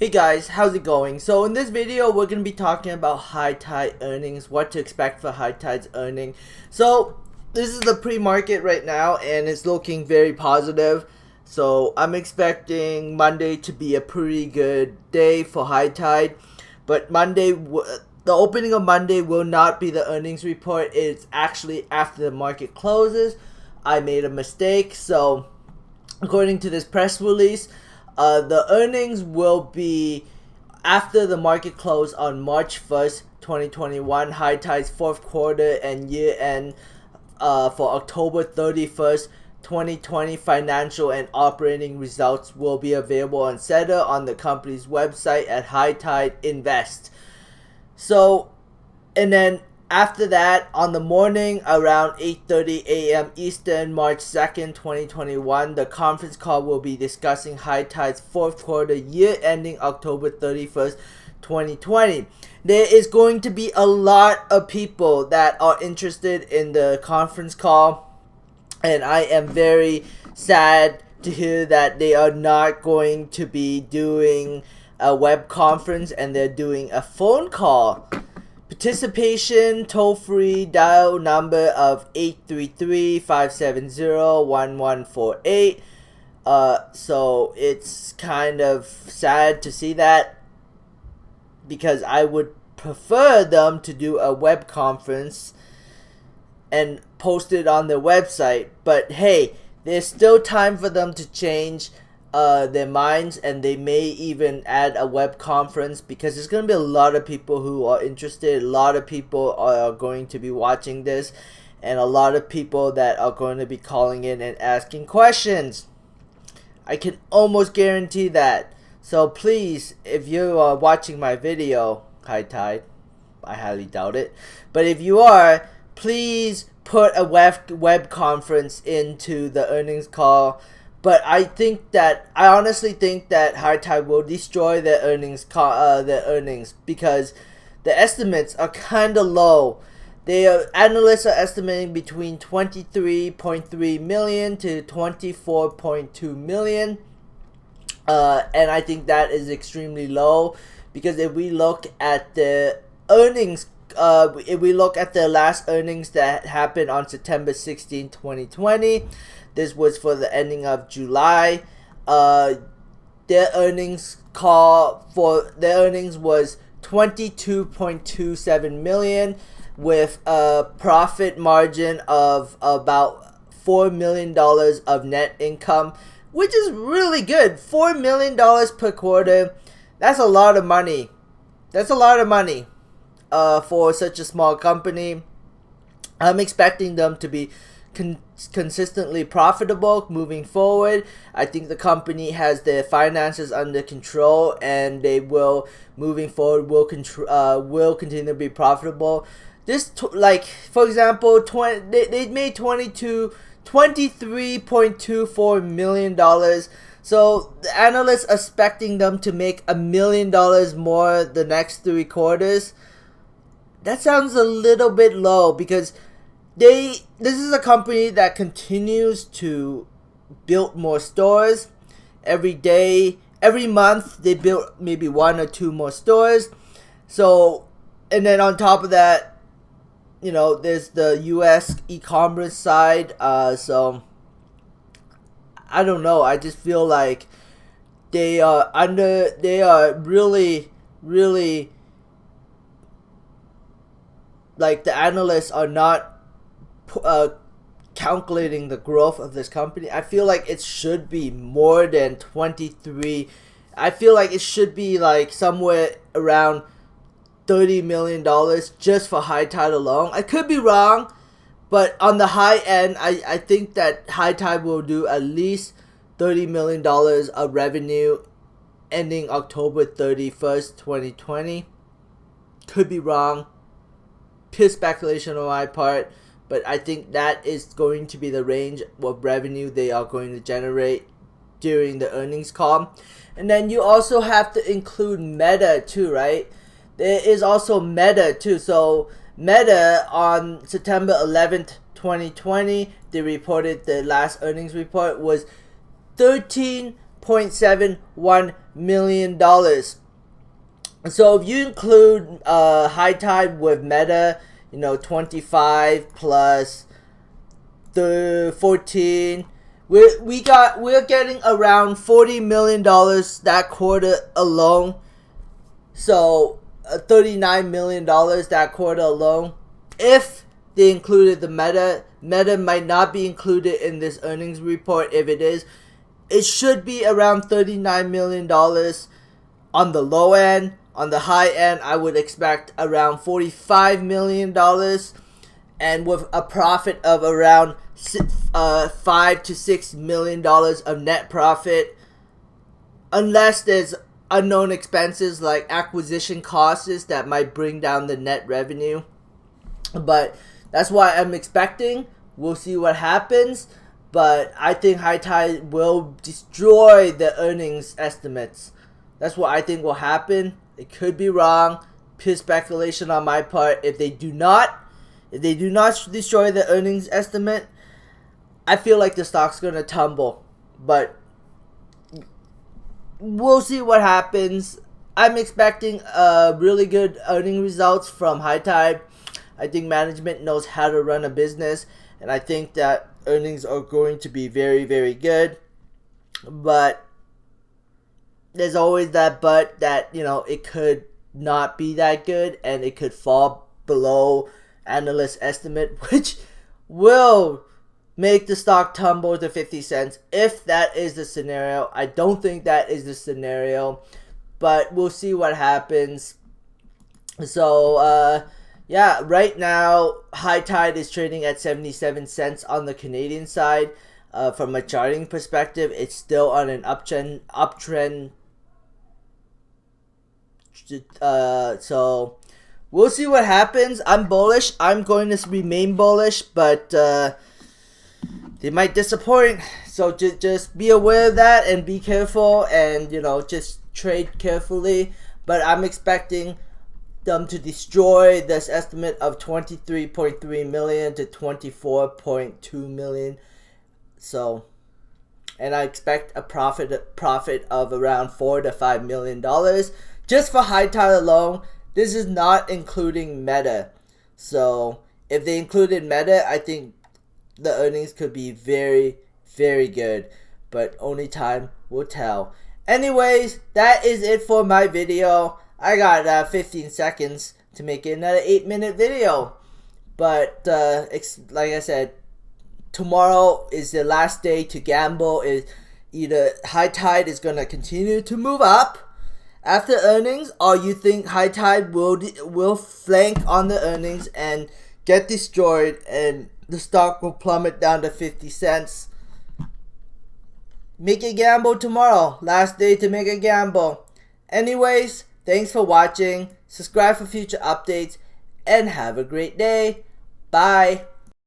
Hey guys, how's it going? So in this video, we're going to be talking about High Tide earnings, what to expect for High Tide's earning. So this is the pre-market right now and it's looking very positive. So I'm expecting Monday to be a pretty good day for High Tide. But the opening of Monday will not be the earnings report. It's actually after the market closes. I made a mistake. So according to this press release, the earnings will be after the market close on March 1st, 2021. High Tide's fourth quarter and year end for October 31st, 2020 financial and operating results will be available on SEDA on the company's website at High Tide Invest. So, and then after that, on the morning around 8:30 a.m. Eastern, March 2nd, 2021, the conference call will be discussing High Tide's fourth quarter year ending October 31st, 2020. There is going to be a lot of people that are interested in the conference call, and I am very sad to hear that they are not going to be doing a web conference and they're doing a phone call. Participation toll-free dial number of 833-570-1148. So it's kind of sad to see that, because I would prefer them to do a web conference and post it on their website. But hey, there's still time for them to change their minds, and they may even add a web conference, because there's going to be a lot of people who are interested. A lot of people are going to be watching this, and a lot of people that are going to be calling in and asking questions. I can almost guarantee that. So please, if you are watching my video, High Tide, I highly doubt it, but if you are, please put a web conference into the earnings call. But I honestly think that High Tide will destroy their earnings, because the estimates are kind of low. Analysts are estimating between 23.3 million to 24.2 million, and I think that is extremely low, because if we look at the earnings, if we look at the last earnings that happened on September 16, 2020. This was for the ending of July. Their earnings was 22.27 million, with a profit margin of about $4 million of net income, which is really good. $4 million per quarter. That's a lot of money. That's a lot of money for such a small company. I'm expecting them to be consistently profitable moving forward. I think the company has their finances under control, and they will, moving forward, will continue to be profitable. For example, they made $23.24 million. So the analysts are expecting them to make $1 million more the next 3 quarters. That sounds a little bit low, because this is a company that continues to build more stores every day. Every month they build maybe 1 or 2 more stores. So, and then on top of that, there's the US e-commerce side. So I don't know. I just feel like they are really, like, the analysts are not calculating the growth of this company. I feel like it should be more than 23. I feel like it should be like somewhere around $30 million just for High Tide alone. I could be wrong, but on the high end, I think that High Tide will do at least $30 million of revenue ending October 31st, 2020. Could be wrong. Pure speculation on my part. But I think that is going to be the range of revenue they are going to generate during the earnings call. And then you also have to include Meta too, right? There is also Meta too. So Meta, on September 11th, 2020, they reported the last earnings report was 13 $3.71 million. So if you include High Tide with Meta, 25 plus the 14, we're getting around $40 million that quarter alone. So $39 million that quarter alone. If they included the Meta might not be included in this earnings report. If it is, it should be around $39 million on the low end. On the high end, I would expect around $45 million, and with a profit of around $5 to $6 million of net profit, unless there's unknown expenses like acquisition costs that might bring down the net revenue. But that's what I'm expecting. We'll see what happens. But I think High Tide will destroy the earnings estimates. That's what I think will happen. It could be wrong. Pure speculation on my part. If they do not destroy the earnings estimate, I feel like the stock's gonna tumble. But we'll see what happens. I'm expecting really good earning results from High Tide. I think management knows how to run a business, and I think that earnings are going to be very, very good. But there's always that but that, it could not be that good, and it could fall below analyst estimate, which will make the stock tumble to 50 cents if that is the scenario. I don't think that is the scenario, but we'll see what happens. So yeah, right now High Tide is trading at 77 cents on the Canadian side. From a charting perspective, it's still on an uptrend. So we'll see what happens. I'm bullish. I'm going to remain bullish, but they might disappoint. So just be aware of that and be careful, and just trade carefully. But I'm expecting them to destroy this estimate of 23.3 million to 24.2 million. So, and I expect a profit of around $4 to $5 million just for High Tide alone. This is not including Meta. So if they included Meta, I think the earnings could be very, very good, but only time will tell. Anyways, that is it for my video. I got 15 seconds to make another 8-minute video, but like I said, tomorrow is the last day to gamble. Is either High Tide is gonna continue to move up after earnings, or you think High Tide will flank on the earnings and get destroyed, and the stock will plummet down to 50 cents. Make a gamble tomorrow. Last day to make a gamble. Anyways, thanks for watching. Subscribe for future updates, and have a great day. Bye.